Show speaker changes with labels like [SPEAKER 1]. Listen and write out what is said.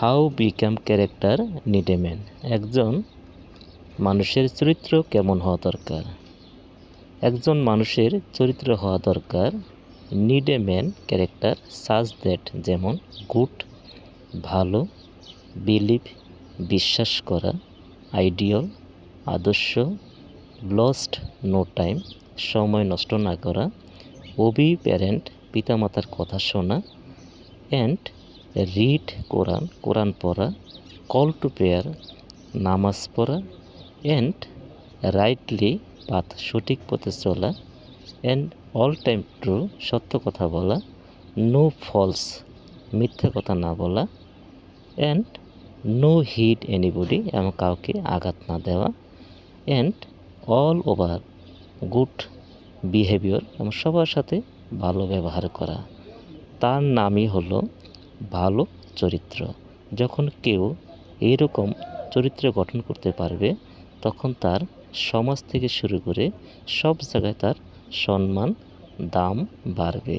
[SPEAKER 1] How become character need a man. একজন মানুষের চরিত্র কেমন হওয়া দরকার। একজন মানুষের চরিত্র হওয়া দরকার need a man character such that, যেমন গুড ভালো, বিলিভ বিশ্বাস করা, আইডিয়াল আদর্শ, লস্ট নো টাইম সময় নষ্ট না করা, ওবি প্যারেন্ট পিতামাতার কথা শোনা, অ্যান্ড রিড কোরআন কোরআন পড়া, কল টু প্রেয়ার নামাজ পড়া, অ্যান্ড রাইটলি পাথ সঠিক পথে চলা, অ্যান্ড অল টাইম ট্রু সত্য কথা বলা, নো ফলস মিথ্যা কথা না বলা, অ্যান্ড নো হিট এনিবডি এবং কাউকে আঘাত না দেওয়া, and all over good behaviour এবং সবার সাথে ভালো ব্যবহার করা। তার নামই হলো ভালো চরিত্র। যখন কেউ এইরকম চরিত্র গঠন করতে পারবে তখন তার সমাজ থেকে শুরু করে সব জায়গায় তার সম্মান দাম বাড়বে।